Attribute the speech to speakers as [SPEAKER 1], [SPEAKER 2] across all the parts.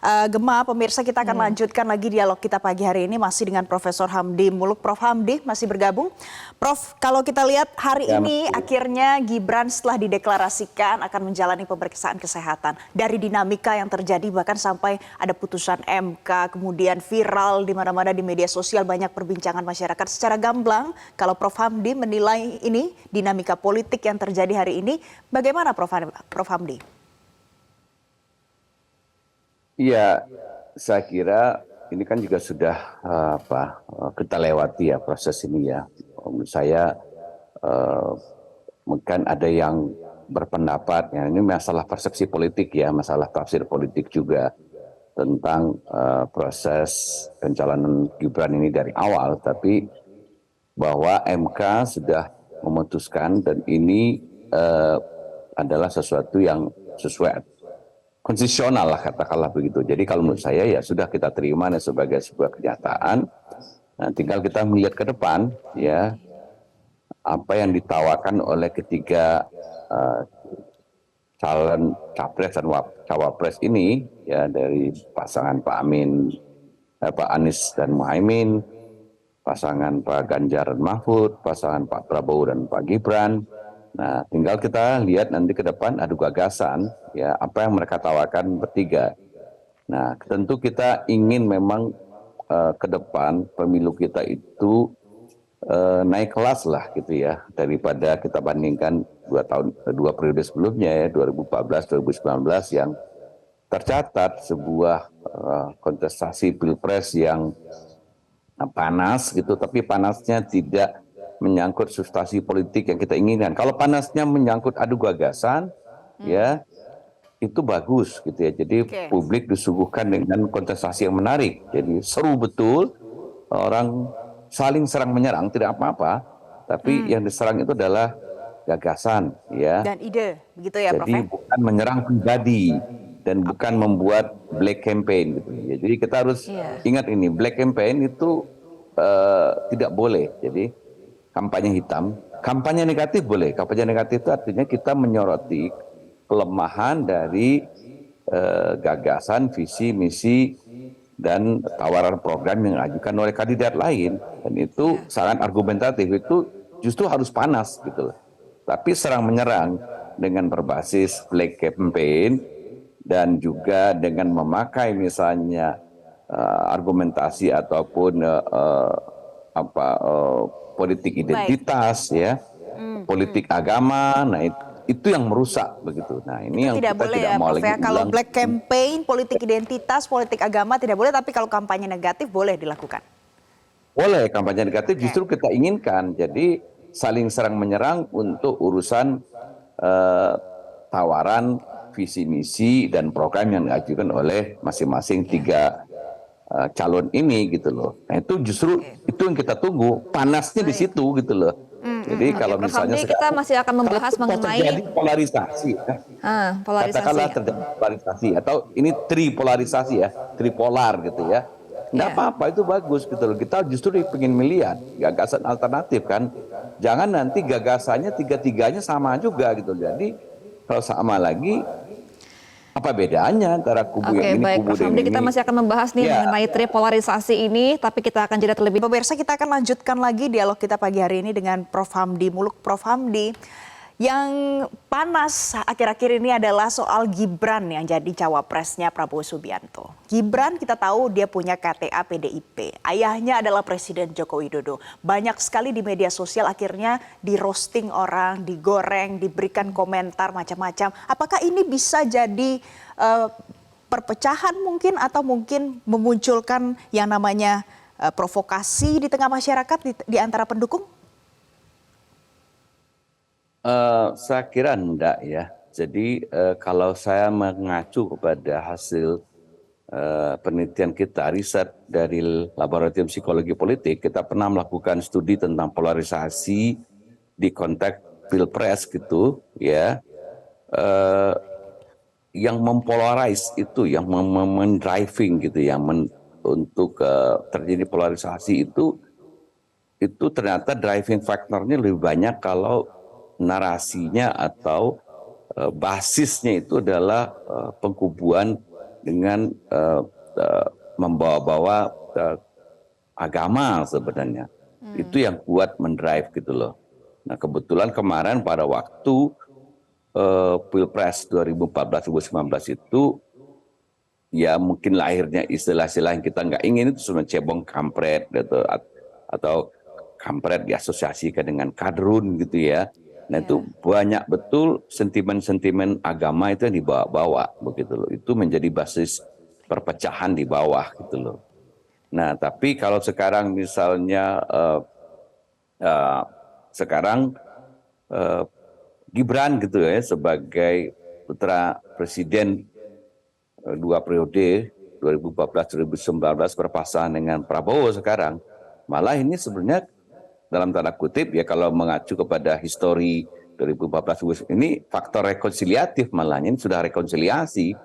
[SPEAKER 1] Gema, pemirsa, kita akan lanjutkan lagi dialog kita pagi hari ini masih dengan Profesor Hamdi Muluk. Prof Hamdi masih bergabung. Prof, kalau kita lihat hari ini akhirnya Gibran setelah dideklarasikan akan menjalani pemeriksaan kesehatan. Dari dinamika yang terjadi bahkan sampai ada putusan MK, kemudian viral di mana-mana di media sosial, banyak perbincangan masyarakat. Secara gamblang, kalau Prof Hamdi menilai ini dinamika politik yang terjadi hari ini, bagaimana Prof Hamdi?
[SPEAKER 2] Iya, saya kira ini kan juga sudah kita lewati ya proses ini ya. Menurut saya mungkin ada yang berpendapat ya ini masalah persepsi politik ya, masalah tafsir politik juga tentang proses pencalonan Gibran ini dari awal, tapi bahwa MK sudah memutuskan dan ini adalah sesuatu yang sesuai konstitusional lah katakanlah begitu. Jadi kalau menurut saya ya sudah kita terima sebagai sebuah kenyataan. Nah, tinggal kita melihat ke depan ya apa yang ditawarkan oleh ketiga calon capres dan cawapres ini ya dari pasangan Pak Anies dan Muhaimin, pasangan Pak Ganjar dan Mahfud, pasangan Pak Prabowo dan Pak Gibran. Nah, tinggal kita lihat nanti ke depan adu gagasan, ya apa yang mereka tawarkan bertiga. Nah, tentu kita ingin memang ke depan pemilu kita itu naik kelas lah gitu ya, daripada kita bandingkan dua periode sebelumnya ya, 2014-2019 yang tercatat sebuah kontestasi pilpres yang panas gitu, tapi panasnya tidak menyangkut substansi politik yang kita inginkan. Kalau panasnya menyangkut adu gagasan, ya itu bagus gitu ya. Jadi publik disuguhkan dengan kontestasi yang menarik. Jadi seru betul, orang saling serang menyerang tidak apa-apa, tapi yang diserang itu adalah gagasan, ya.
[SPEAKER 1] Dan ide, begitu ya, Prof.
[SPEAKER 2] Jadi bukan menyerang pribadi dan bukan membuat black campaign gitu. Ya, jadi kita harus ingat ini, black campaign itu tidak boleh. Jadi kampanye hitam, kampanye negatif boleh. Kampanye negatif itu artinya kita menyoroti kelemahan dari gagasan, visi, misi, dan tawaran program yang diajukan oleh kandidat lain. Dan itu sangat argumentatif, itu justru harus panas gitu loh. Tapi serang menyerang dengan berbasis black campaign dan juga dengan memakai misalnya argumentasi ataupun politik identitas ya, politik agama, nah itu yang merusak begitu. Nah ini
[SPEAKER 1] itu
[SPEAKER 2] yang
[SPEAKER 1] tidak
[SPEAKER 2] kita
[SPEAKER 1] boleh
[SPEAKER 2] tidak
[SPEAKER 1] ya,
[SPEAKER 2] mau
[SPEAKER 1] Prof,
[SPEAKER 2] lagi
[SPEAKER 1] ya. Kalau
[SPEAKER 2] bilang.
[SPEAKER 1] black campaign, politik identitas, politik agama tidak boleh, tapi kalau kampanye negatif boleh dilakukan.
[SPEAKER 2] Boleh, kampanye negatif justru kita inginkan. Jadi saling serang menyerang untuk urusan tawaran visi misi dan program yang diajukan oleh masing-masing tiga calon ini gitu loh. Nah itu justru itu yang kita tunggu, panasnya di situ gitu loh. Jadi kalau
[SPEAKER 3] Prof.
[SPEAKER 2] misalnya
[SPEAKER 3] Hamdi, kita masih akan membahas mengenai
[SPEAKER 2] terjadi polarisasi, katakanlah terjadi polarisasi atau ini tripolarisasi ya, tripolar gitu ya. Nggak apa-apa, itu bagus gitu loh. Kita justru ingin melihat gagasan alternatif kan. Jangan nanti gagasannya tiga-tiganya sama juga gitu. Jadi kalau sama lagi, apa bedanya antara kubu yang ini,
[SPEAKER 3] baik,
[SPEAKER 2] kubu
[SPEAKER 3] Prof.
[SPEAKER 2] yang
[SPEAKER 3] Hamdi,
[SPEAKER 2] ini?
[SPEAKER 3] kita masih akan membahas nih mengenai tripolarisasi ini, tapi kita akan jeda terlebih.
[SPEAKER 1] Pemirsa, kita akan lanjutkan lagi dialog kita pagi hari ini dengan Prof Hamdi Muluk. Prof Hamdi, yang panas akhir-akhir ini adalah soal Gibran yang jadi cawapresnya Prabowo Subianto. Gibran kita tahu dia punya KTA PDIP. Ayahnya adalah Presiden Joko Widodo. Banyak sekali di media sosial akhirnya di roasting orang, digoreng, diberikan komentar macam-macam. Apakah ini bisa jadi perpecahan mungkin atau mungkin memunculkan yang namanya provokasi di tengah masyarakat di antara pendukung?
[SPEAKER 2] Saya kira enggak ya. Jadi kalau saya mengacu kepada hasil penelitian kita, riset dari Laboratorium Psikologi Politik, kita pernah melakukan studi tentang polarisasi di konteks pilpres gitu ya. Yang mempolarize itu, yang mendriving gitu, yang untuk terjadi polarisasi itu ternyata driving faktornya lebih banyak kalau narasinya atau basisnya itu adalah pengkubuan dengan membawa-bawa agama sebenarnya. Itu yang kuat mendrive gitu loh. Nah kebetulan kemarin pada waktu Pilpres 2014-2019 itu ya mungkin lahirnya istilah-istilah yang kita nggak ingin itu cuma cebong kampret gitu, atau kampret diasosiasikan dengan kadrun gitu ya. Nah itu banyak betul sentimen-sentimen agama itu yang dibawa-bawa begitu loh. Itu menjadi basis perpecahan di bawah gitu loh. Nah tapi kalau sekarang misalnya Gibran gitu ya sebagai putra presiden 2 periode 2014-2019 berpasangan dengan Prabowo sekarang, malah ini sebenarnya dalam tanda kutip ya kalau mengacu kepada histori 2014 ini faktor rekonsiliatif, malah ini sudah rekonsiliasi.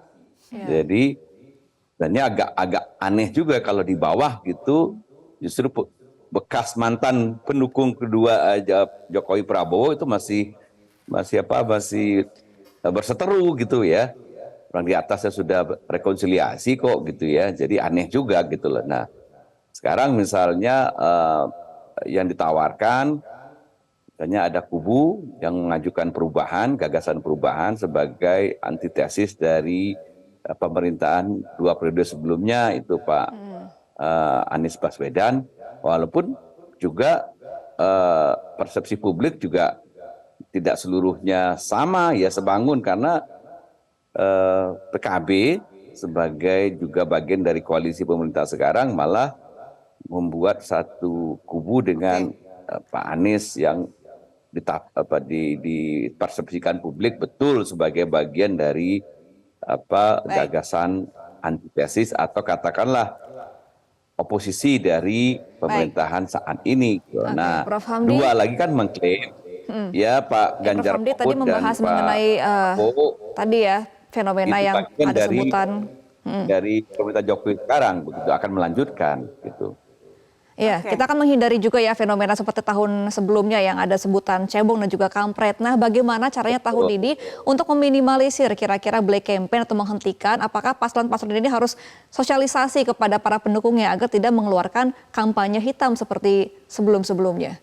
[SPEAKER 2] Jadi dan ini agak aneh juga kalau di bawah gitu justru bekas mantan pendukung kedua Jokowi Prabowo itu masih berseteru gitu ya. Orang di atasnya sudah rekonsiliasi kok gitu ya. Jadi aneh juga gitu loh. Nah, sekarang misalnya yang ditawarkan misalnya ada kubu yang mengajukan perubahan, gagasan perubahan sebagai antitesis dari pemerintahan 2 periode sebelumnya itu Pak Anies Baswedan, walaupun juga persepsi publik juga tidak seluruhnya sama ya sebangun karena PKB sebagai juga bagian dari koalisi pemerintah sekarang malah membuat satu kubu dengan Pak Anies yang dipersepsikan publik betul sebagai bagian dari gagasan antitesis atau katakanlah oposisi dari pemerintahan saat ini. Nah,
[SPEAKER 3] Prof. Hamdi,
[SPEAKER 2] dua lagi kan mengklaim ya Pak Ganjar
[SPEAKER 3] Prof. Hamdi tadi
[SPEAKER 2] Mahfud dan
[SPEAKER 3] membahas
[SPEAKER 2] Pak
[SPEAKER 3] mengenai
[SPEAKER 2] Prabowo
[SPEAKER 3] tadi ya fenomena
[SPEAKER 2] itu
[SPEAKER 3] yang
[SPEAKER 2] bagian
[SPEAKER 3] ada sebutan.
[SPEAKER 2] dari pemerintah Jokowi sekarang begitu akan melanjutkan gitu.
[SPEAKER 3] Iya, kita akan menghindari juga ya fenomena seperti tahun sebelumnya yang ada sebutan cebong dan juga kampret. Nah, bagaimana caranya tahun ini untuk meminimalisir kira-kira black campaign atau menghentikan apakah paslon-paslon ini harus sosialisasi kepada para pendukungnya agar tidak mengeluarkan kampanye hitam seperti sebelum-sebelumnya?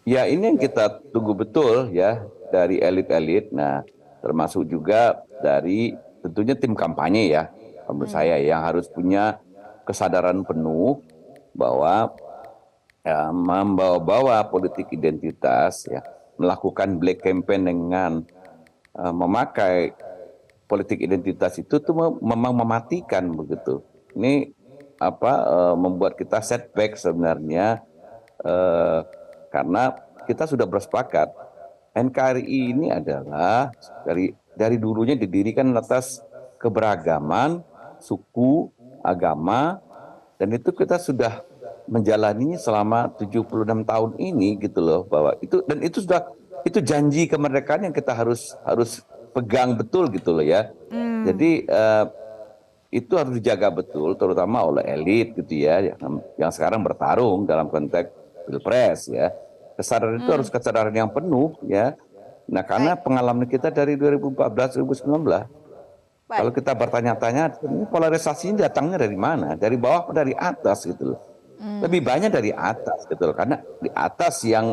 [SPEAKER 2] Ya, ini yang kita tunggu betul ya dari elit-elit. Nah, termasuk juga dari tentunya tim kampanye ya, menurut saya yang harus punya kesadaran penuh bahwa membawa-bawa politik identitas ya, melakukan black campaign dengan memakai politik identitas itu tuh memang mematikan begitu. Ini membuat kita setback sebenarnya karena kita sudah bersepakat NKRI ini adalah dari dulunya didirikan atas keberagaman suku, agama, dan itu kita sudah menjalaninya selama 76 tahun ini gitu loh, bahwa itu janji kemerdekaan yang kita harus pegang betul gitu loh ya. Jadi itu harus dijaga betul terutama oleh elit gitu ya yang sekarang bertarung dalam konteks Pilpres ya. Kesadaran itu harus kesadaran yang penuh ya. Nah, karena pengalaman kita dari 2014-2019 kalau kita bertanya-tanya, ini polarisasinya datangnya dari mana? Dari bawah atau dari atas gitu loh. Lebih banyak dari atas gitu loh. Karena di atas yang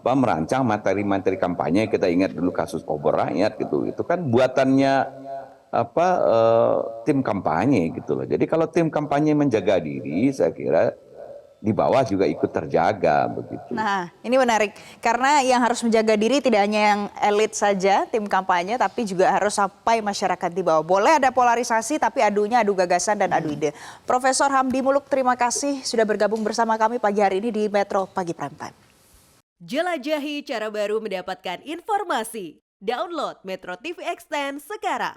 [SPEAKER 2] merancang materi-materi kampanye, kita ingat dulu kasus obor rakyat gitu. Itu kan buatannya tim kampanye gitu loh. Jadi kalau tim kampanye menjaga diri, saya kira di bawah juga ikut terjaga begitu.
[SPEAKER 1] Nah, ini menarik karena yang harus menjaga diri tidak hanya yang elit saja, tim kampanye, tapi juga harus sampai masyarakat di bawah. Boleh ada polarisasi, tapi adunya adu gagasan dan adu ide. Profesor Hamdi Muluk, terima kasih sudah bergabung bersama kami pagi hari ini di Metro Pagi Prime Time.
[SPEAKER 4] Jelajahi cara baru mendapatkan informasi. Download Metro TV Extend sekarang.